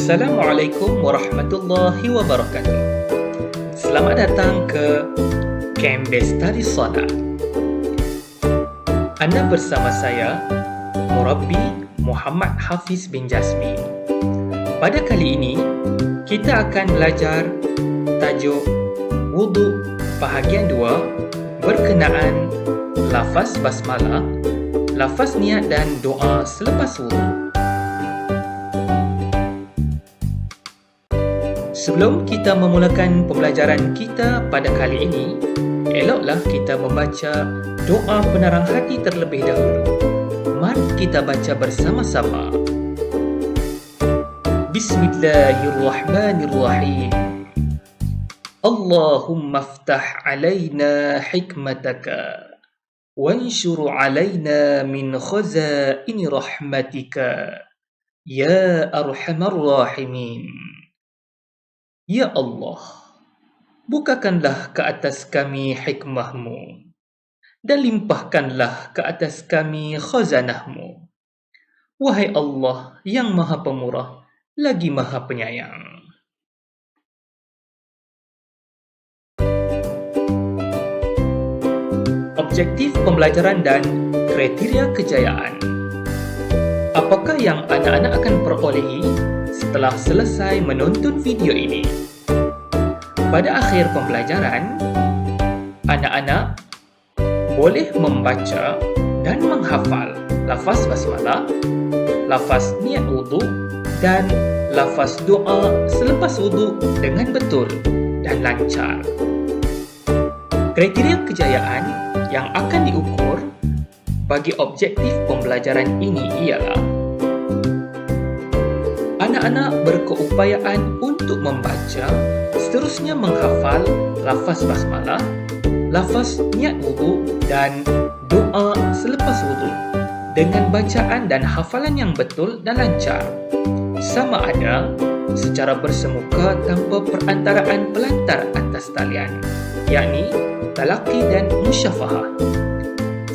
Assalamualaikum warahmatullahi wabarakatuh. Selamat datang ke Camp Bestari Salat. Anda bersama saya, Murabbi Muhammad Hafiz bin Jasmi. Pada kali ini, kita akan belajar tajuk Wudu bahagian 2 berkenaan lafaz basmalah, lafaz niat dan doa selepas wudu. Sebelum kita memulakan pembelajaran kita pada kali ini, eloklah kita membaca doa penarang hati terlebih dahulu. Mari kita baca bersama-sama. Bismillahirrahmanirrahim. Allahumma aftah alaina hikmataka wanshur alaina min khazaini rahmatika ya arhamar rahimin. Ya Allah, bukakanlah ke atas kami hikmah-Mu dan limpahkanlah ke atas kami khazanah-Mu. Wahai Allah yang Maha Pemurah lagi Maha Penyayang. Objektif pembelajaran dan kriteria kejayaan. Apakah yang anak-anak akan perolehi setelah selesai menonton video ini? Pada akhir pembelajaran, anak-anak boleh membaca dan menghafal lafaz basmalah, lafaz niat wudu dan lafaz doa selepas wudu dengan betul dan lancar. Kriteria kejayaan yang akan diukur bagi objektif pembelajaran ini ialah anak-anak berkeupayaan untuk membaca, seterusnya menghafal lafaz basmalah, lafaz niat wudu dan doa selepas wudu dengan bacaan dan hafalan yang betul dan lancar, sama ada secara bersemuka tanpa perantaraan pelantar atas talian, yakni talaqi dan musyafahah.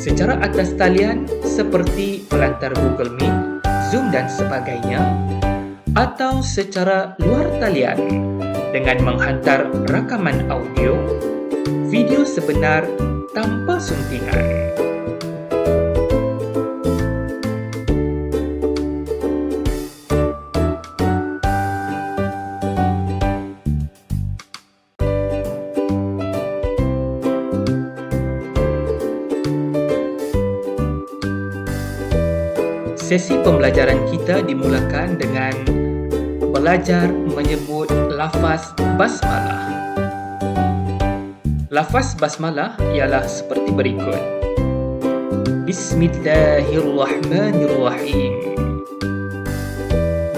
Secara atas talian seperti pelantar Google Meet, Zoom dan sebagainya, atau secara luar talian dengan menghantar rakaman audio, video sebenar tanpa suntingan. Sesi pembelajaran kita dimulakan dengan belajar menyebut lafaz basmalah. Lafaz basmalah ialah seperti berikut. Bismillahirrahmanirrahim.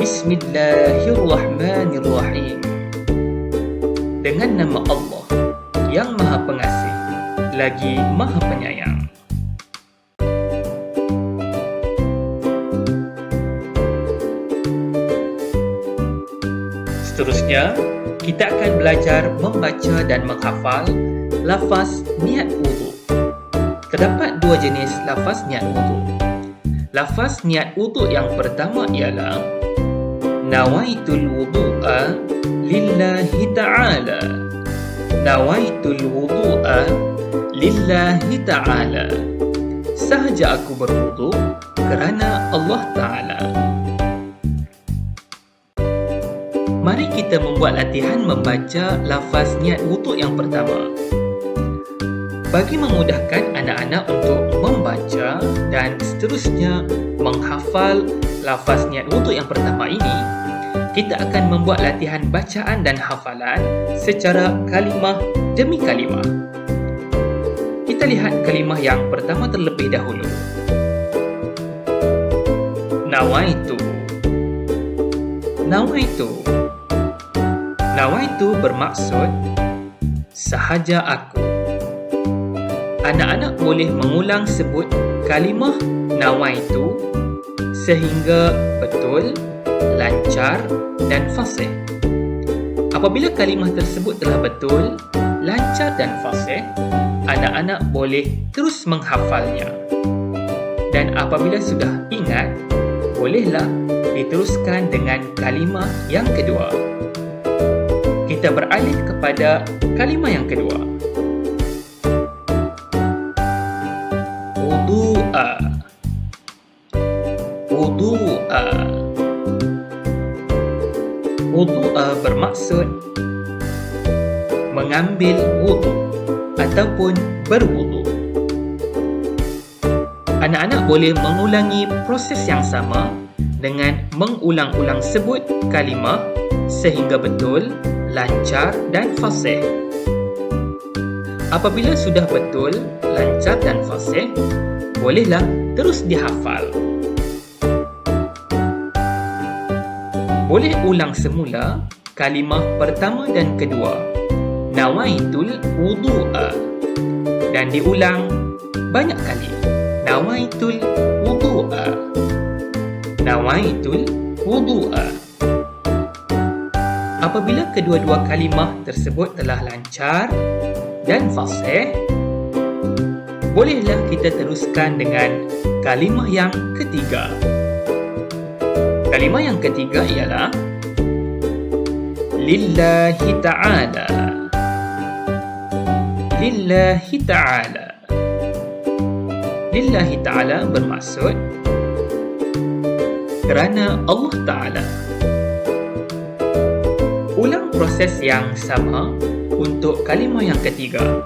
Bismillahirrahmanirrahim. Dengan nama Allah yang Maha Pengasih lagi Maha Penyayang. Seterusnya, kita akan belajar membaca dan menghafal lafaz niat wudu. Terdapat dua jenis lafaz niat wudu. Lafaz niat wudu yang pertama ialah Nawaitul wudu'a lillahi ta'ala. Nawaitul wudu'a lillahi ta'ala. Sahaja aku berwudu kerana Allah Ta'ala. Mari kita membuat latihan membaca lafaz niat wudu yang pertama. Bagi memudahkan anak-anak untuk membaca dan seterusnya menghafal lafaz niat wudu yang pertama ini, kita akan membuat latihan bacaan dan hafalan secara kalimah demi kalimah. Kita lihat kalimah yang pertama terlebih dahulu. Nawaitu. Nawaitu. Nawaitu bermaksud sahaja aku. Anak-anak boleh mengulang sebut kalimah nawaitu sehingga betul, lancar dan fasih. Apabila kalimah tersebut telah betul, lancar dan fasih, anak-anak boleh terus menghafalnya. Dan apabila sudah ingat, bolehlah diteruskan dengan kalimah yang kedua. Kita beralih kepada kalimah yang kedua. Wudu'a. Wudu'a. Wudu'a bermaksud mengambil wudu ataupun berwudu. Anak-anak boleh mengulangi proses yang sama dengan mengulang-ulang sebut kalimah sehingga betul, lancar dan fasih. Apabila sudah betul, lancar dan fasih, bolehlah terus dihafal. Boleh ulang semula kalimah pertama dan kedua, nawaitul wudu'a, dan diulang banyak kali. Nawaitul wudu'a. Nawaitul wudu'a. Apabila kedua-dua kalimah tersebut telah lancar dan fasih, bolehlah kita teruskan dengan kalimah yang ketiga. Kalimah yang ketiga ialah lillahi ta'ala. Lillahi ta'ala. Lillahi ta'ala bermaksud kerana Allah Ta'ala. Ulang proses yang sama untuk kalimah yang ketiga.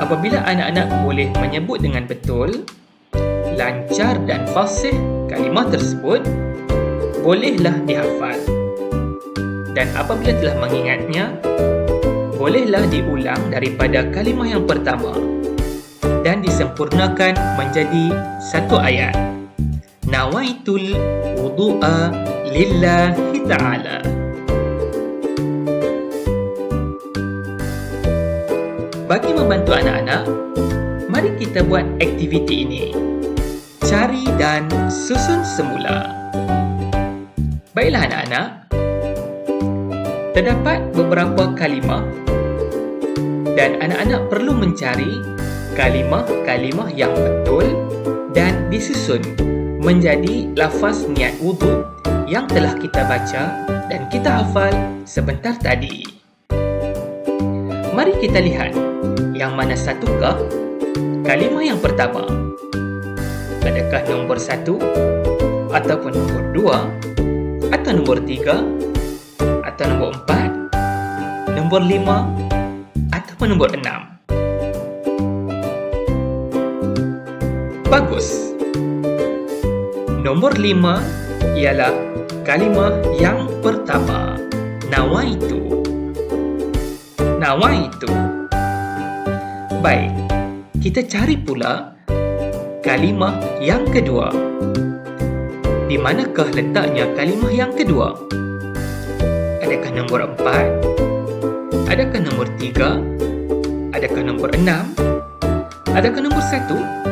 Apabila anak-anak boleh menyebut dengan betul, lancar dan fasih kalimah tersebut, bolehlah dihafal. Dan apabila telah mengingatnya, bolehlah diulang daripada kalimah yang pertama dan disempurnakan menjadi satu ayat. Nawaitul wudu'a lillahi ta'ala. Bagi membantu anak-anak, mari kita buat aktiviti ini. Cari dan susun semula. Baiklah anak-anak, terdapat beberapa kalimah dan anak-anak perlu mencari kalimah-kalimah yang betul dan disusun menjadi lafaz niat wudu yang telah kita baca dan kita hafal sebentar tadi. Mari kita lihat yang mana satukah kalimah yang pertama. Adakah nombor 1 ataupun nombor 2 atau nombor 3 atau nombor 4, nombor 5 ataupun nombor 6? Bagus. Nombor 5 ialah kalimah yang pertama, nawaitu. Nawaitu. Baik, kita cari pula kalimah yang kedua. Di manakah letaknya kalimah yang kedua? Adakah nombor 4? Adakah nombor 3? Adakah nombor 6? Adakah nombor 1?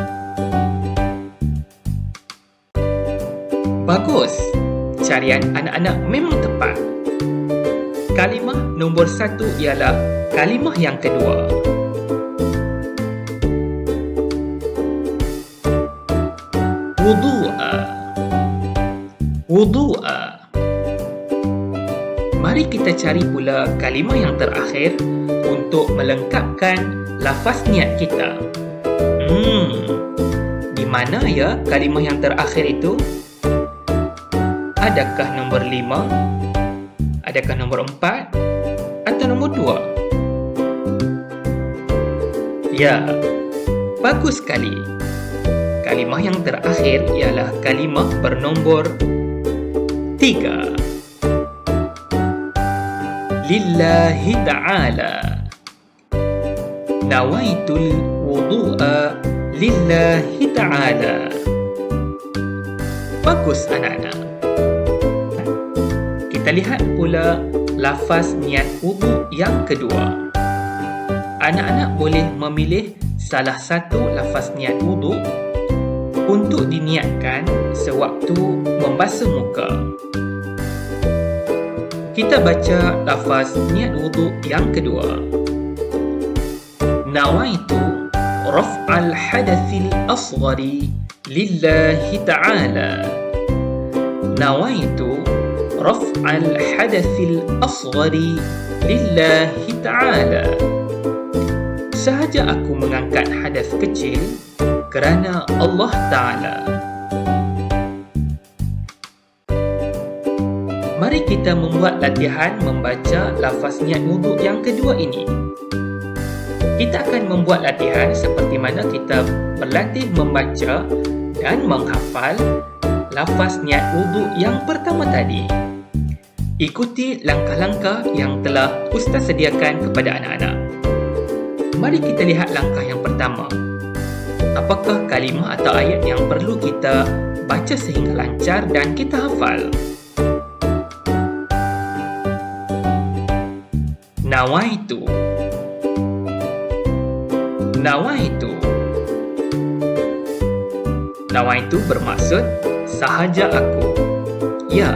Bagus, carian anak-anak memang tepat. Kalimah nombor 1 ialah kalimah yang kedua. Wudu'a. Wudu'a. Mari kita cari pula kalimah yang terakhir untuk melengkapkan lafaz niat kita. Di mana ya kalimah yang terakhir itu? Adakah nombor 5? Adakah nombor 4? Atau nombor 2? Ya, bagus sekali. Kalimah yang terakhir ialah kalimah bernombor 3. Lillahi ta'ala. Nawaitul wudu'a lillahi ta'ala. Bagus anak-anak. Kita lihat pula lafaz niat wudu yang kedua. Anak-anak boleh memilih salah satu lafaz niat wudu untuk diniatkan sewaktu membasuh muka. Kita baca lafaz niat wudu yang kedua. Nawaitu raf'al hadathil asghari lillahi ta'ala. Nawaitu raf'al hadathil asghari lillahi ta'ala. Sahaja aku mengangkat hadas kecil kerana Allah Ta'ala. Mari kita membuat latihan membaca lafaz niat wuduk yang kedua ini. Kita akan membuat latihan seperti mana kita berlatih membaca dan menghafal lafaz niat wuduk yang pertama tadi. Ikuti langkah-langkah yang telah Ustaz sediakan kepada anak-anak. Mari kita lihat langkah yang pertama. Apakah kalimah atau ayat yang perlu kita baca sehingga lancar dan kita hafal? Nawaitu. Nawaitu. Nawaitu bermaksud sahaja aku. Ya,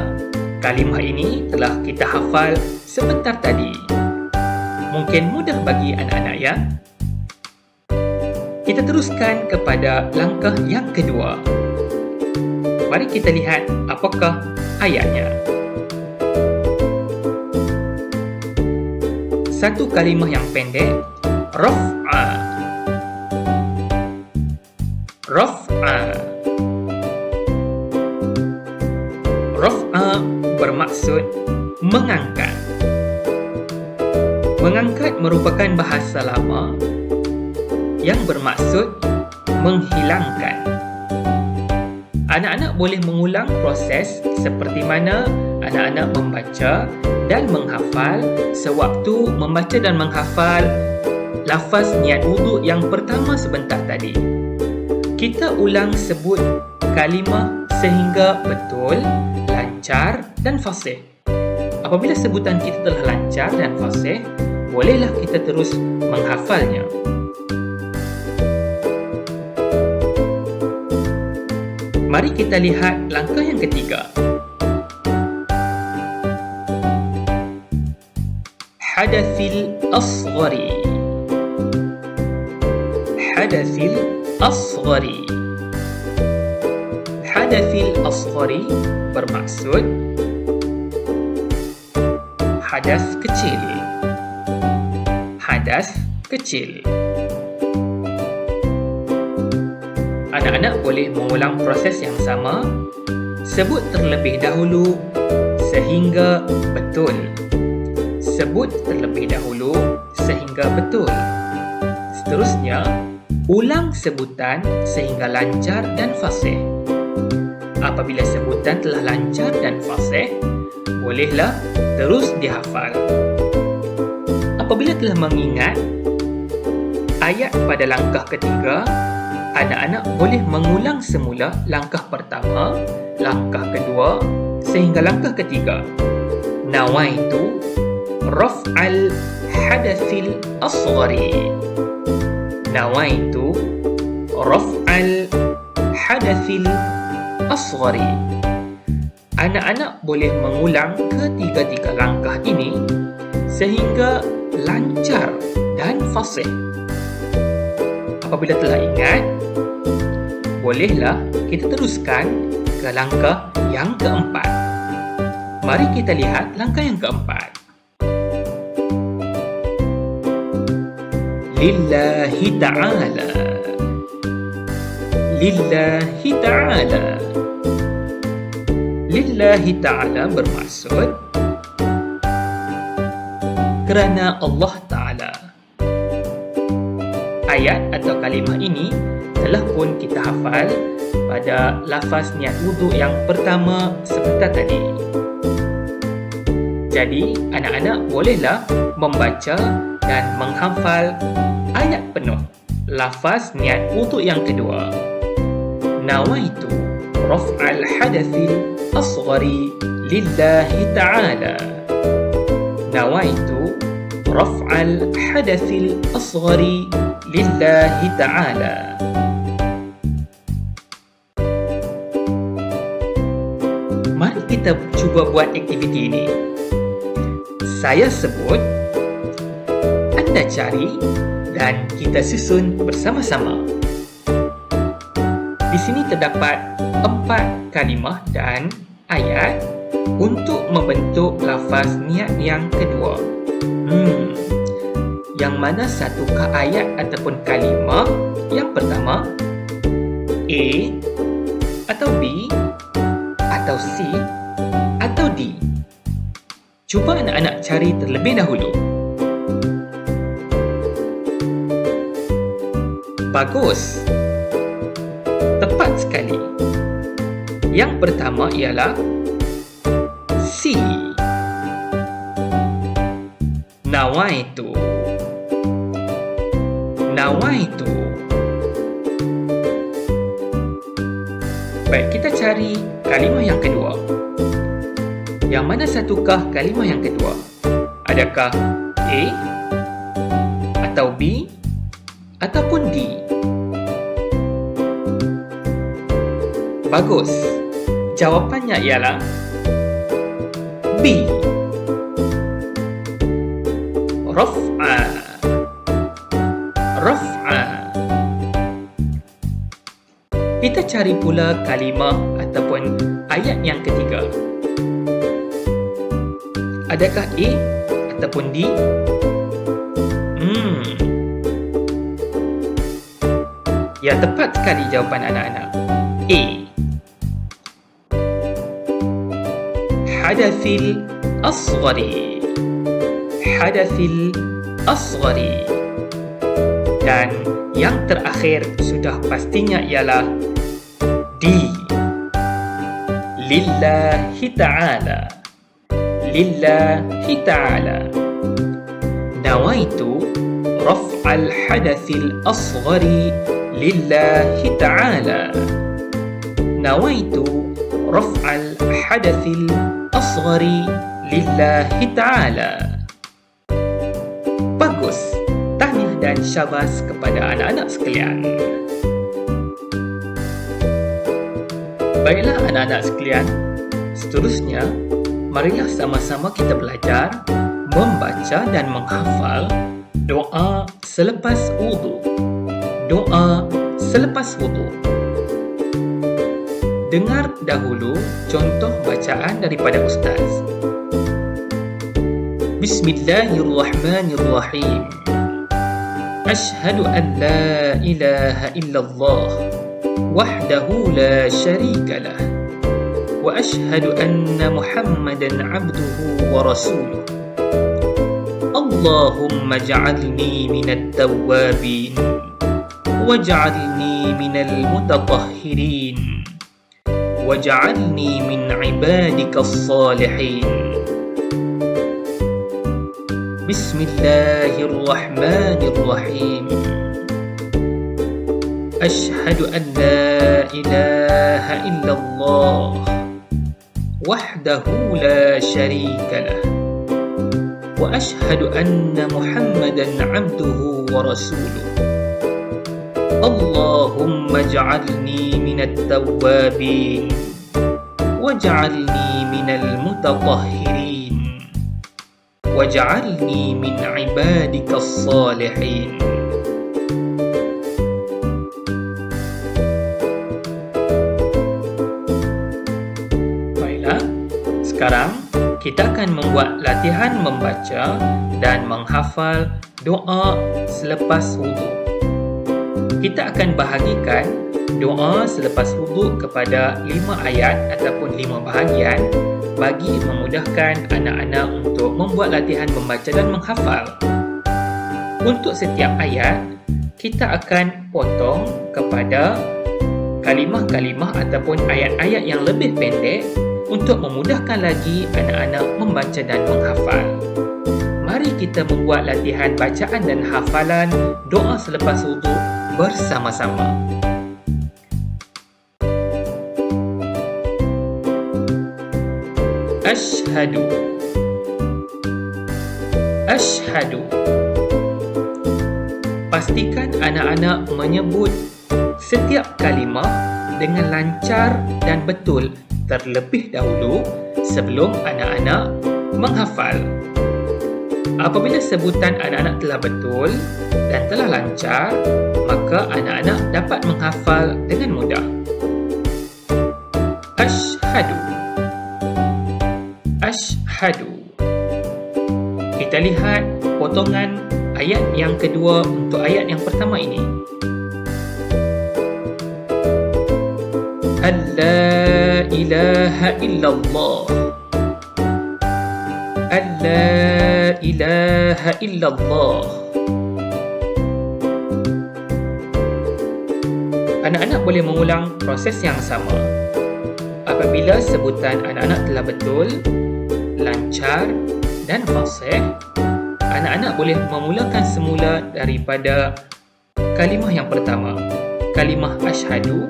kalimah ini telah kita hafal sebentar tadi. Mungkin mudah bagi anak-anak ya. Kita teruskan kepada langkah yang kedua. Mari kita lihat apakah ayatnya. Satu kalimah yang pendek, raf'a. Raf'a. Raf'a bermaksud mengangkat. Mengangkat merupakan bahasa lama yang bermaksud menghilangkan. Anak-anak boleh mengulang proses seperti mana anak-anak membaca dan menghafal sewaktu membaca dan menghafal lafaz niat wuduk yang pertama sebentar tadi. Kita ulang sebut kalimah sehingga betul, lancar dan fasih. Apabila sebutan kita telah lancar dan fasih, bolehlah kita terus menghafalnya. Mari kita lihat langkah yang ketiga. Hadathil asghari. Hadathil asghari. Hadathil asghari bermaksud hadas kecil. Hadas kecil. Anak-anak boleh mengulang proses yang sama. Sebut terlebih dahulu sehingga betul. Sebut terlebih dahulu sehingga betul. Seterusnya, ulang sebutan sehingga lancar dan fasih. Apabila sebutan telah lancar dan fasih, bolehlah terus dihafal. Apabila telah mengingat ayat pada langkah ketiga, anak-anak boleh mengulang semula langkah pertama, langkah kedua sehingga langkah ketiga. Nawaitu raf'al hadathil asghari. Nawaitu raf'al hadathil asghari. Anak-anak boleh mengulang ketiga-tiga langkah ini sehingga lancar dan fasih. Apabila telah ingat, bolehlah kita teruskan ke langkah yang keempat. Mari kita lihat langkah yang keempat. Lillahi ta'ala. Lillahi ta'ala. Lillahi ta'ala bermaksud kerana Allah Ta'ala. Ayat atau kalimah ini telah pun kita hafal pada lafaz niat wuduk yang pertama sebentar tadi. Jadi, anak-anak bolehlah membaca dan menghafal ayat penuh lafaz niat wuduk yang kedua. Nawaitu raf'al hadathil asghari lillahi ta'ala. Nawaitu raf'al hadathil asghari lillahi ta'ala. Mari kita cuba buat aktiviti ini. Saya sebut, anda cari dan kita susun bersama-sama. Di sini terdapat 4 kalimah dan ayat untuk membentuk lafaz niat yang kedua. Yang mana satukah ayat ataupun kalimah yang pertama? A atau B atau C atau D? Cuba anak-anak cari terlebih dahulu. Bagus. Tepat sekali. Yang pertama ialah C. Nawaitu. Nawaitu. Baik, kita cari kalimah yang kedua. Yang mana satukah kalimah yang kedua? Adakah A atau B ataupun D? Bagus. Jawapannya ialah B. Raf'a. Raf'a. Kita cari pula kalimah ataupun ayat yang ketiga. Adakah A ataupun D? Ya, tepat sekali jawapan anak-anak. A. Hadathil asghari. Hadathil asghari. Dan yang terakhir sudah pastinya ialah D. Lillahi ta'ala. Lillahi ta'ala. Nawaitu raf'al hadathil asghari lillahi ta'ala. Nawaitu raf'al hadathil asghari lillahi ta'ala. Bagus. Tahniah dan syabas kepada anak-anak sekalian. Baiklah anak-anak sekalian, seterusnya marilah sama-sama kita belajar membaca dan menghafal doa selepas wudu. Doa selepas wudu. Dengar dahulu contoh bacaan daripada Ustaz. Bismillahirrahmanirrahim. Ashhadu an la ilaha illallah wahdahu la syarika lah wa ashhadu anna Muhammadan abduhu wa rasuluh. Allahumma ja'alni minat tawwabin waj'alni minal mutatahhirin waj'alni min ibadikas salihin. Bismillahirrahmanirrahim. Ashhadu an la ilaha illallah wahdahu la syarika lah wa ashhadu anna Muhammadan abduhu wa rasuluh. Allahumma ja'alni minat tawwabin waj'alni minal mutatahhirin waj'alni min ibadikas salihin. Baiklah, sekarang kita akan membuat latihan membaca dan menghafal doa selepas wudu. Kita akan bahagikan doa selepas wudu kepada 5 ayat ataupun 5 bahagian bagi memudahkan anak-anak untuk membuat latihan membaca dan menghafal. Untuk setiap ayat, kita akan potong kepada kalimah-kalimah ataupun ayat-ayat yang lebih pendek untuk memudahkan lagi anak-anak membaca dan menghafal. Mari kita membuat latihan bacaan dan hafalan doa selepas wudu bersama-sama. Ashhadu. Ashhadu. Pastikan anak-anak menyebut setiap kalimah dengan lancar dan betul terlebih dahulu sebelum anak-anak menghafal. Apabila sebutan anak-anak telah betul dan telah lancar, maka anak-anak dapat menghafal dengan mudah. Ashhadu. ashhadu. Kita lihat potongan ayat yang kedua untuk ayat yang pertama ini. Alla ilaha illallah. Alla ilaha illallah. Anak-anak boleh mengulang proses yang sama. Apabila sebutan anak-anak telah betul, lancar dan fasih, anak-anak boleh memulakan semula daripada kalimah yang pertama, kalimah asyhadu,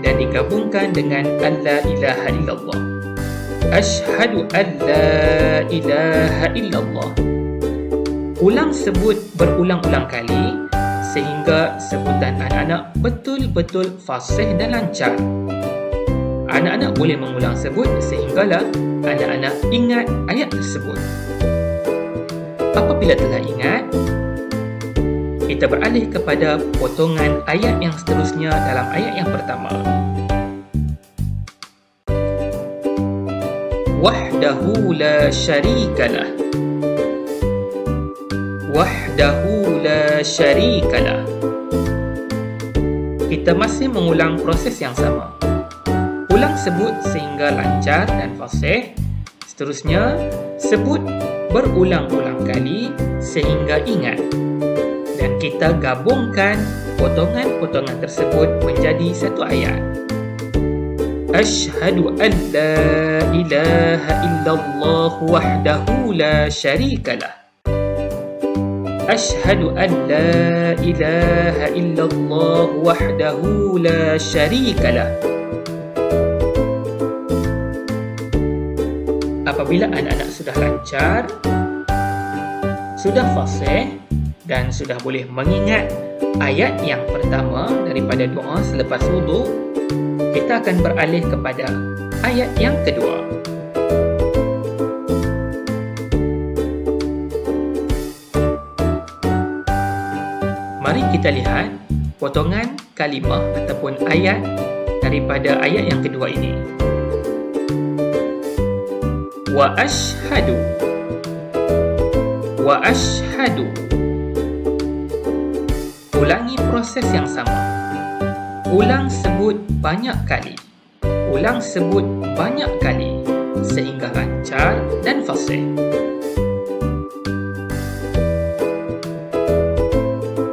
dan digabungkan dengan alla ilaha illallah. Asyhadu alla ilaha illallah. Ulang sebut berulang-ulang kali sehingga sebutan anak-anak betul-betul fasih dan lancar. Anak-anak boleh mengulang sebut sehinggalah anak-anak ingat ayat tersebut. Apabila telah ingat, kita beralih kepada potongan ayat yang seterusnya dalam ayat yang pertama. Wahdahu la syarikalah. Wahdahu la syarikalah. Kita masih mengulang proses yang sama. Ulang sebut sehingga lancar dan fasih. Seterusnya, sebut berulang-ulang kali sehingga ingat. Dan kita gabungkan potongan-potongan tersebut menjadi satu ayat. Asyhadu an la ilaha illallah wahdahu la syarikalah. Asyhadu an la ilaha illallah wahdahu la syarikalah. Apabila anak-anak sudah lancar, sudah fasih dan sudah boleh mengingat ayat yang pertama daripada doa selepas wuduk, kita akan beralih kepada ayat yang kedua. Mari kita lihat potongan kalimah ataupun ayat daripada ayat yang kedua ini. Wa ashhadu. Wa ashhadu. Ulangi proses yang sama. Ulang sebut banyak kali. Ulang sebut banyak kali sehingga lancar dan fasih.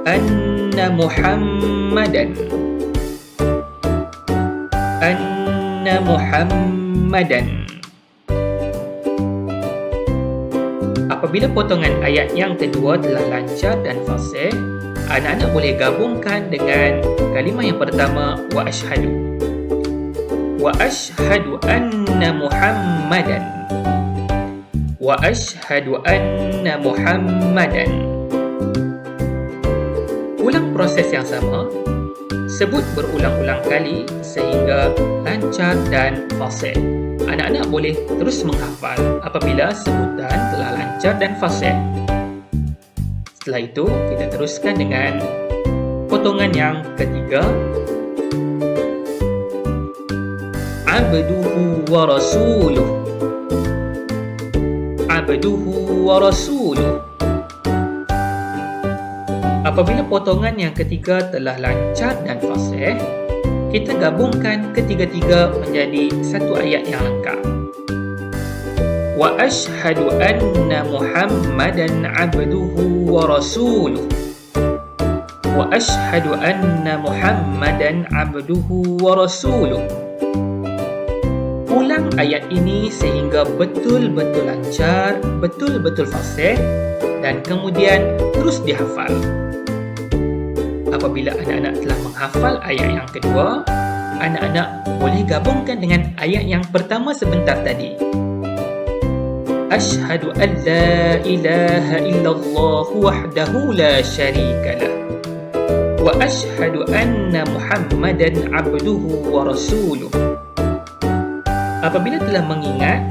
Anna Muhammadan. Anna Muhammadan. Apabila potongan ayat yang kedua telah lancar dan fasih, anak-anak boleh gabungkan dengan kalimah yang pertama, wa ashhadu. Wa ashhadu anna Muhammadan. Wa ashhadu anna Muhammadan. Ulang proses yang sama. Sebut berulang-ulang kali sehingga lancar dan fasih. Anak-anak boleh terus menghafal apabila sebutan telah lancar dan fasih. Setelah itu, kita teruskan dengan potongan yang ketiga. Abduhu wa rasuluh. Abduhu wa rasuluh. Apabila potongan yang ketiga telah lancar dan fasih, kita gabungkan ketiga-tiga menjadi satu ayat yang lengkap. Wa ashhadu anna Muhammadan abduhu wa rasuluh. Wa ashhadu anna Muhammadan abduhu wa rasuluh. Ulang ayat ini sehingga betul-betul lancar, betul-betul fasih dan kemudian terus dihafal. Apabila anak-anak telah menghafal ayat yang kedua, anak-anak boleh gabungkan dengan ayat yang pertama sebentar tadi. Asyhadu an la ilaha illallah wahdahu la syarikalah. Wa asyhadu anna Muhammadan abduhu wa rasuluh. Apabila telah mengingat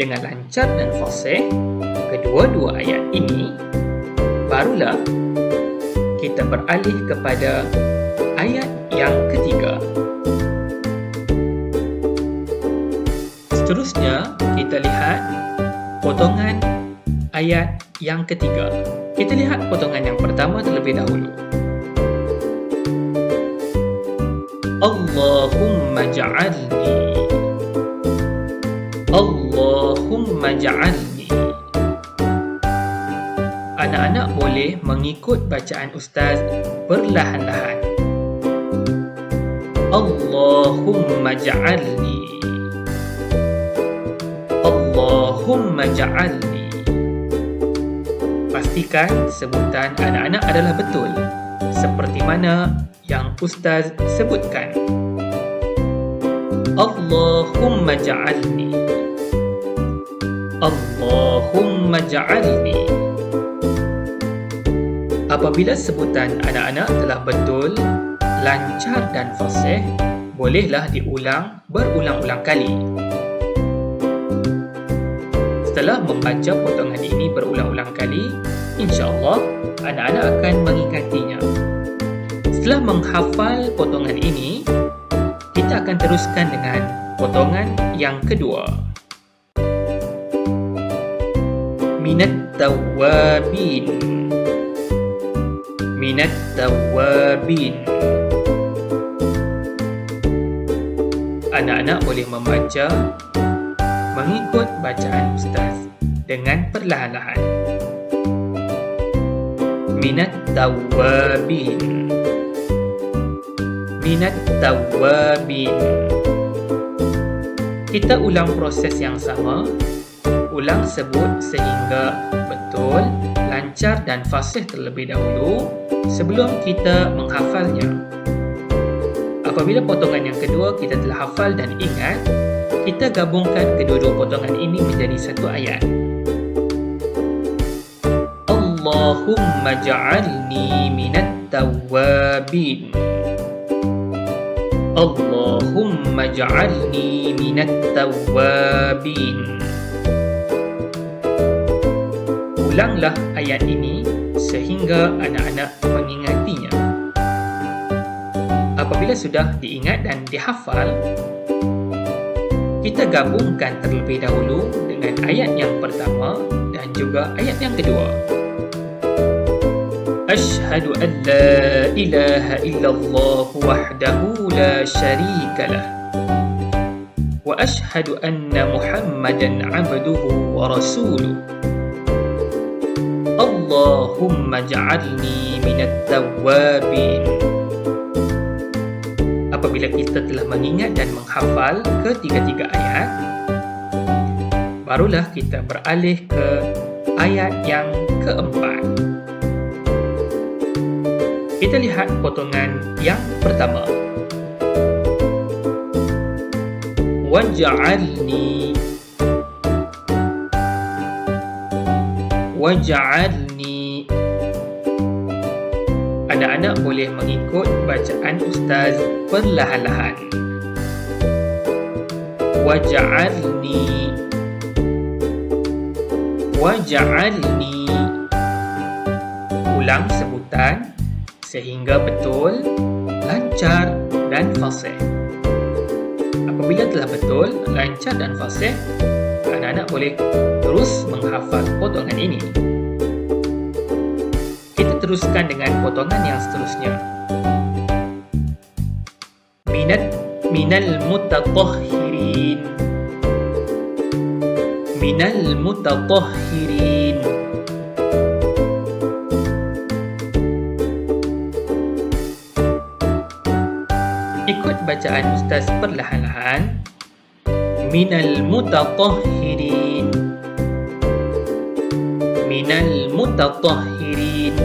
dengan lancar dan fasih kedua-dua ayat ini, barulah kita beralih kepada ayat yang ketiga. Seterusnya, kita lihat potongan ayat yang ketiga. Kita lihat potongan yang pertama terlebih dahulu. Allahumma ja'alni. Allahumma ja'alni. Anak-anak boleh mengikut bacaan ustaz perlahan-lahan. Allahumma ja'alni. Allahumma ja'alni. Pastikan sebutan anak-anak adalah betul, seperti mana yang ustaz sebutkan. Allahumma ja'alni. Allahumma ja'alni. Apabila sebutan anak-anak telah betul, lancar dan fasih, bolehlah diulang berulang-ulang kali. Setelah membaca potongan ini berulang-ulang kali, insya-Allah anak-anak akan mengingatinya. Setelah menghafal potongan ini, kita akan teruskan dengan potongan yang kedua. Minat tawabin. Minat tawabin. Anak-anak boleh membaca mengikut bacaan ustaz dengan perlahan-lahan. Minat tawabin. Minat tawabin. Kita ulang proses yang sama. Ulang sebut sehingga betul, lancar dan fasih terlebih dahulu sebelum kita menghafalnya. Apabila potongan yang kedua kita telah hafal dan ingat, kita gabungkan kedua-dua potongan ini menjadi satu ayat. Allahumma ja'alni minat tawabin. Allahumma ja'alni minat tawabin. Ulanglah ayat ini sehingga anak-anak mengingatinya. Apabila sudah diingat dan dihafal, kita gabungkan terlebih dahulu dengan ayat yang pertama dan juga ayat yang kedua. Ashhadu an la ilaha illallah wahdahu la syarika lah. Wa ashhadu anna Muhammadan abduhu wa rasuluh. Allahumma ja'alni minat tawabin. Apabila kita telah mengingat dan menghafal ketiga-tiga ayat, barulah kita beralih ke ayat yang keempat. Kita lihat potongan yang pertama. Waj'alni. Waj'alni. Anak-anak boleh mengikut bacaan ustaz perlahan-lahan. Waj'alni. Waj'alni. Ulang sebutan sehingga betul, lancar dan fasih. Apabila telah betul, lancar dan fasih, anak-anak boleh terus menghafal potongan ini. Kita teruskan dengan potongan yang seterusnya. Minal mutatahhirin. Minal mutatahhirin. Ikut bacaan ustaz perlahan-lahan. Minal mutatahhirin. Minal mutatahhirin.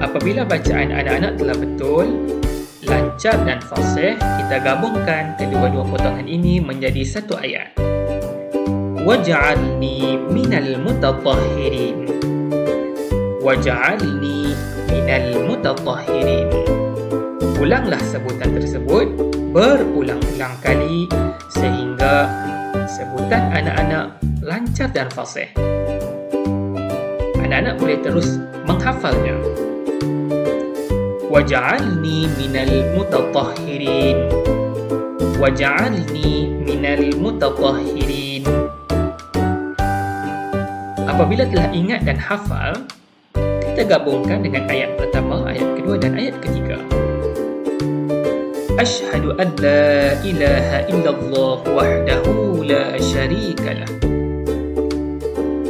Apabila bacaan anak-anak telah betul, lancar dan fasih, kita gabungkan kedua-dua potongan ini menjadi satu ayat. Waj'alni minal mutatahhirin. Waj'alni minal mutatahhirin. Ulanglah sebutan tersebut berulang-ulang kali sehingga sebutan anak-anak lancar dan fasih. Anak-anak boleh terus menghafalnya. Waj'alni minal mutatahhirin. waj'alni minal mutatahhirin. Apabila telah ingat dan hafal, kita gabungkan dengan ayat pertama, ayat kedua dan ayat ketiga. Asyhadu an la ilaha illallah wahdahu la syarika lah.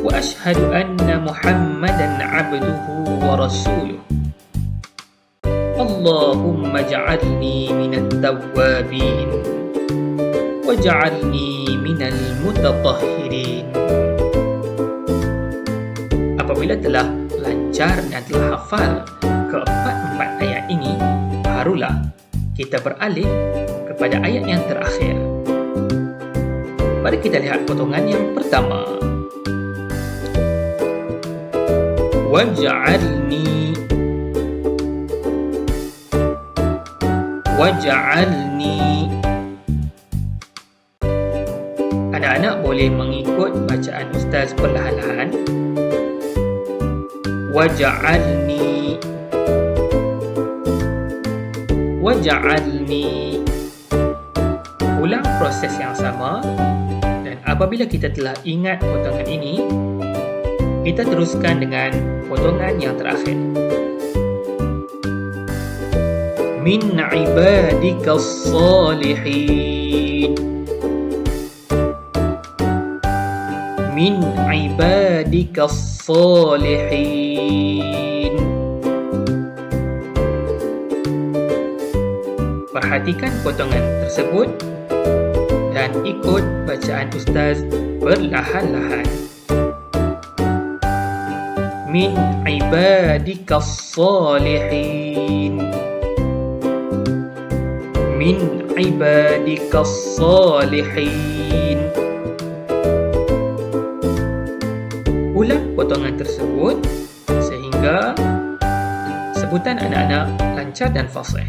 Wa asyhadu anna Muhammadan abduhu wa rasuluh. Allahumma ja'alni minat tawwabin waj'alni minal mutatahhirin. Apabila telah lancar dan telah hafal keempat-empat ayat ini, barulah kita beralih kepada ayat yang terakhir. Mari kita lihat potongan yang pertama. Waj'alni Anak-anak boleh mengikut bacaan Ustaz perlahan-lahan. Waj'alni Ulang proses yang sama, dan apabila kita telah ingat potongan ini, kita teruskan dengan potongan yang terakhir. Min ibadikas salihin. Min ibadikas salihin. Perhatikan potongan tersebut dan ikut bacaan Ustaz perlahan-lahan. Min ibadikas salihin. Min ibadikas salihin. Ulang potongan tersebut sehingga sebutan anak-anak lancar dan fasih.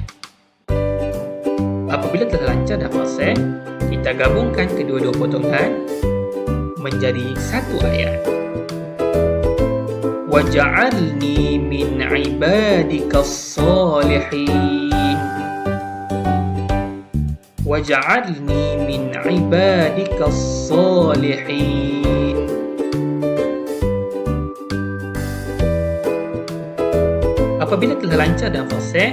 Apabila telah lancar dan fasih, kita gabungkan kedua-dua potongan menjadi satu ayat. Waj'alni min ibadikas salihin. Waj'alni min ibadikas salihin. Apabila telah lancar dan fasih,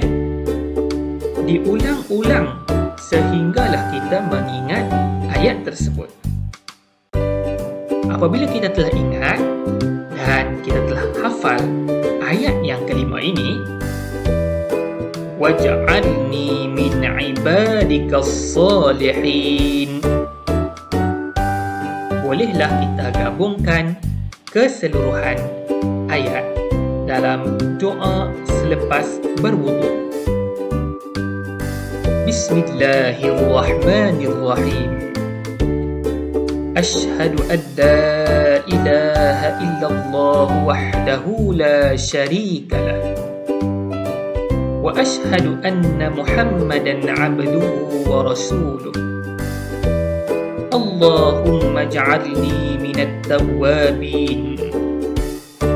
diulang-ulang sehinggalah kita mengingat ayat tersebut. Apabila kita telah ingat dan kita telah hafal ayat yang kelima ini, waj'alni min ibadikas salihin, bolehlah kita gabungkan keseluruhan ayat dalam doa selepas berwudu. Bismillahirrahmanirrahim. Asyhadu an la ilaha illallah wahdahu la syarika lah. Wa asyhadu anna Muhammadan abduhu wa rasuluh. Allahumma ja'alni minat tawwabin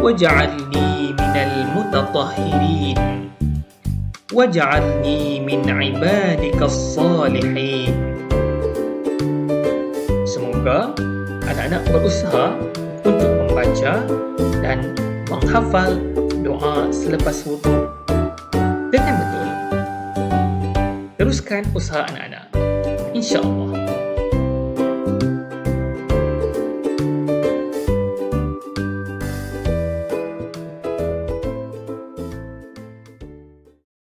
waj'alni minal mutatahhirin waj'alni min ibadikas salihin. Semoga anak-anak berusaha untuk membaca dan menghafal doa selepas wudu dengan betul. Teruskan usaha anak-anak, insya-Allah.